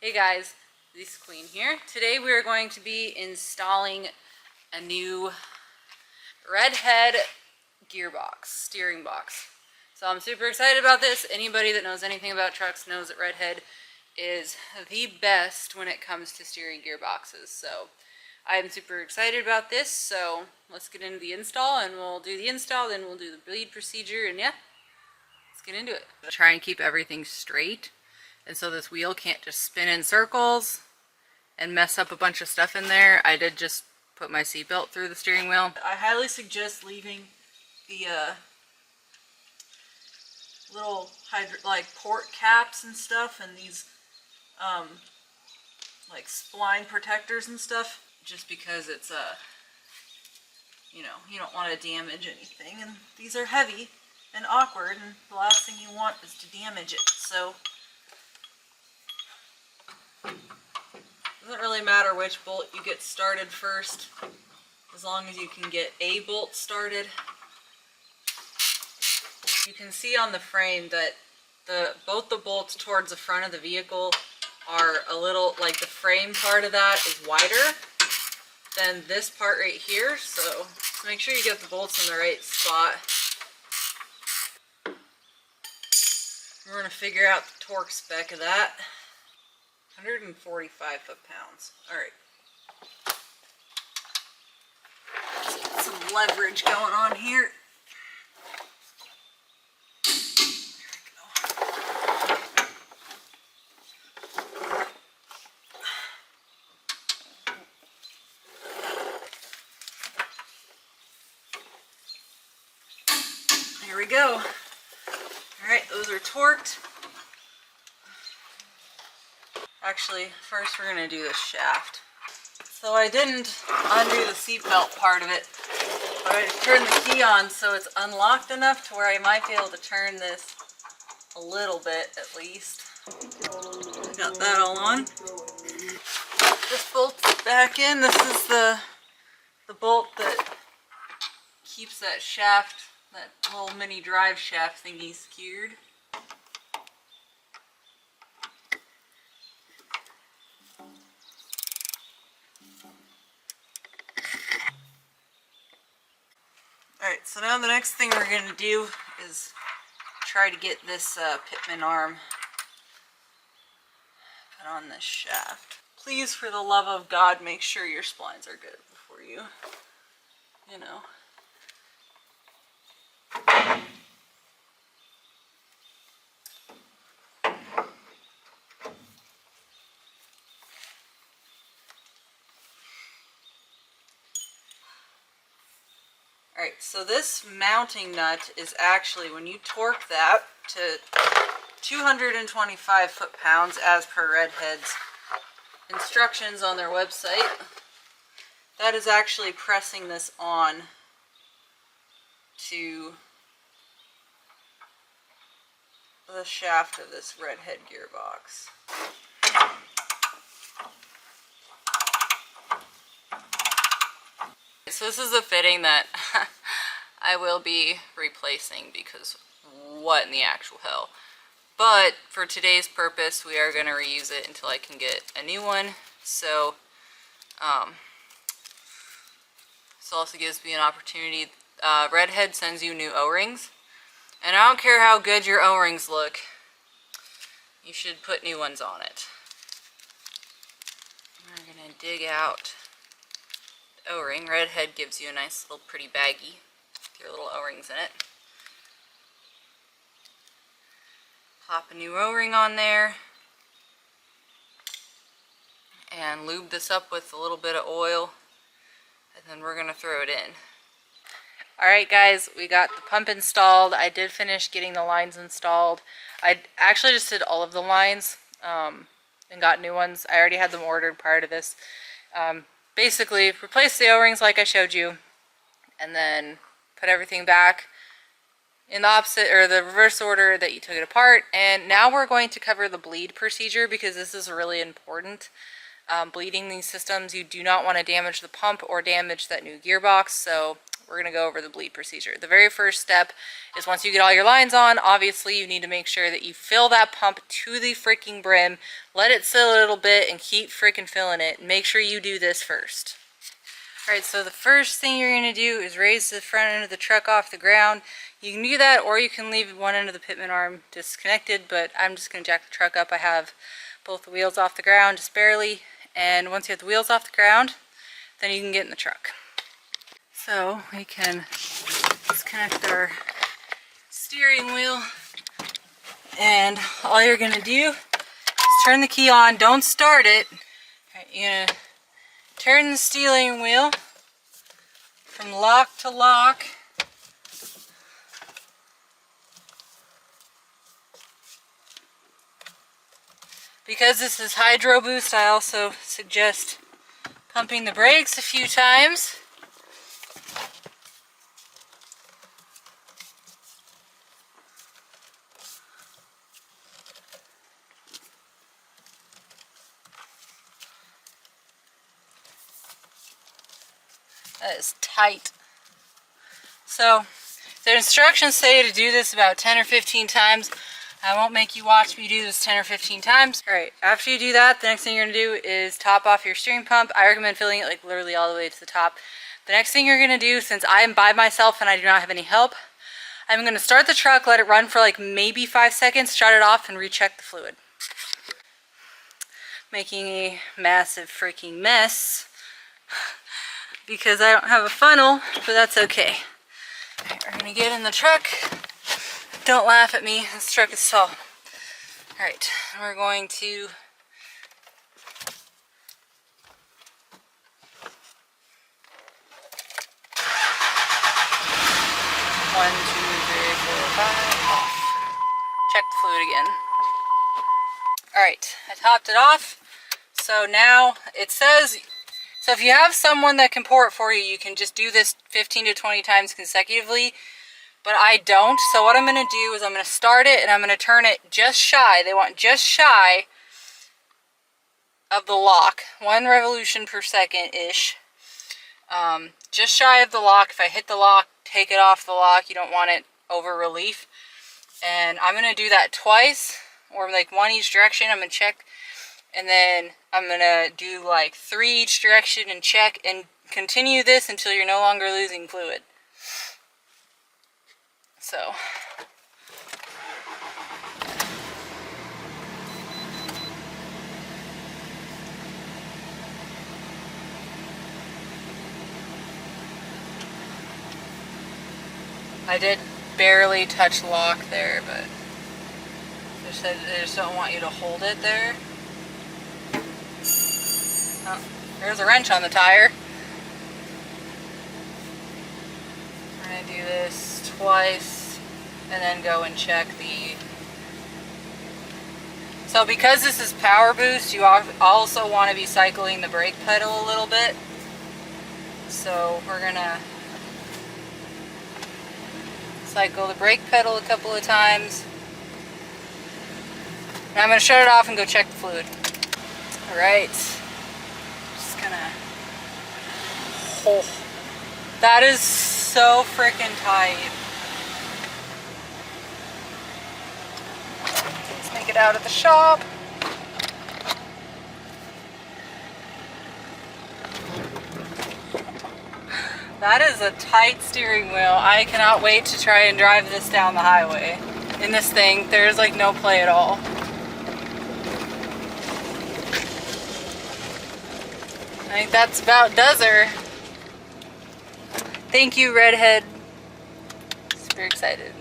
Hey guys, this Queen here. Today we are going to be installing a new Redhead Gearbox, steering box. So I'm super excited about this. Anybody that knows anything about trucks knows that Redhead is the best when it comes to steering gearboxes. So I'm super excited about this. So let's get into the install, and we'll do the install, then we'll do the bleed procedure, and yeah, let's get into it. Try and keep everything straight. And so this wheel can't just spin in circles and mess up a bunch of stuff in there. I did just put my seatbelt through the steering wheel. I highly suggest leaving the little port caps and stuff, and these like spline protectors and stuff, just because it's you know, you don't want to damage anything, and these are heavy and awkward, and the last thing you want is to damage it. So doesn't really matter which bolt you get started first, as long as you can get a bolt started. You can see on the frame that both the bolts towards the front of the vehicle are a little, like the frame part of that is wider than this part right here, so make sure you get the bolts in the right spot. We're going to figure out the torque spec of that. 145 foot-pounds. Alright. Some leverage going on here. There we go. Alright, those are torqued. Actually, first we're going to do the shaft. So I didn't undo the seatbelt part of it, but I turned the key on so it's unlocked enough to where I might be able to turn this a little bit at least. Got that all on. This bolt's back in. This is the bolt that keeps that shaft, that little mini drive shaft thingy secured. Alright, so now the next thing we're going to do is try to get this pitman arm put on this shaft. Please, for the love of God, make sure your splines are good before you know. Alright, so this mounting nut is actually, when you torque that to 225 foot-pounds as per Redhead's instructions on their website, that is actually pressing this on to the shaft of this Redhead gearbox. So this is a fitting that I will be replacing, because what in the actual hell. But for today's purpose, we are going to reuse it until I can get a new one. So this also gives me an opportunity. Redhead sends you new O-rings, and I don't care how good your O-rings look, you should put new ones on it. We're going to dig out O-ring. Redhead gives you a nice little pretty baggie with your little O-rings in it. Pop a new O-ring on there and lube this up with a little bit of oil, and then we're going to throw it in. Alright guys, we got the pump installed. I did finish getting the lines installed. I actually just did all of the lines and got new ones. I already had them ordered prior to this. Basically, replace the O-rings like I showed you, and then put everything back in the opposite, or the reverse order that you took it apart. And now we're going to cover the bleed procedure, because this is really important. Bleeding these systems, you do not want to damage the pump or damage that new gearbox, so we're going to go over the bleed procedure. The very first step is once you get all your lines on, obviously you need to make sure that you fill that pump to the freaking brim, let it sit a little bit, and keep freaking filling it. Make sure you do this first. Alright, so the first thing you're going to do is raise the front end of the truck off the ground. You can do that, or you can leave one end of the pitman arm disconnected, but I'm just going to jack the truck up. I have both the wheels off the ground, just barely, and once you have the wheels off the ground, then you can get in the truck. So we can disconnect our steering wheel, and all you're going to do is turn the key on. Don't start it. Alright, you're going to turn the steering wheel from lock to lock. Because this is hydro boost, I also suggest pumping the brakes a few times. That is tight. So, the instructions say to do this about 10 or 15 times. I won't make you watch me do this 10 or 15 times. Alright, after you do that, the next thing you're going to do is top off your steering pump. I recommend filling it like literally all the way to the top. The next thing you're going to do, since I am by myself and I do not have any help, I'm going to start the truck, let it run for like maybe 5 seconds, shut it off, and recheck the fluid. Making a massive freaking mess because I don't have a funnel, but that's okay. Alright, we're going to get in the truck. Don't laugh at me, this truck is tall. Alright, we're going to one, two, three, four, five, off. Check the fluid again. Alright, I topped it off. So now it says, so if you have someone that can pour it for you, you can just do this 15 to 20 times consecutively. But I don't, so what I'm going to do is I'm going to start it and I'm going to turn it just shy. They want just shy of the lock. 1 revolution per second-ish. Just shy of the lock. If I hit the lock, take it off the lock. You don't want it over relief. And I'm going to do that twice, or like 1 each direction. I'm going to check. And then I'm going to do like 3 each direction and check. And continue this until you're no longer losing fluid. So, I did barely touch lock there, but they just don't want you to hold it there. Oh, there's a wrench on the tire. We're going to do this twice and then go and check the... So because this is power boost, you also want to be cycling the brake pedal a little bit. So we're going to cycle the brake pedal a couple of times. And I'm going to shut it off and go check the fluid. Alright. Just gonna... Oh. That is so freaking tight. Let's make it out of the shop. That is a tight steering wheel. I cannot wait to try and drive this down the highway. In this thing, there's like no play at all. I think that's about does her. Thank you, Redhead. Super excited.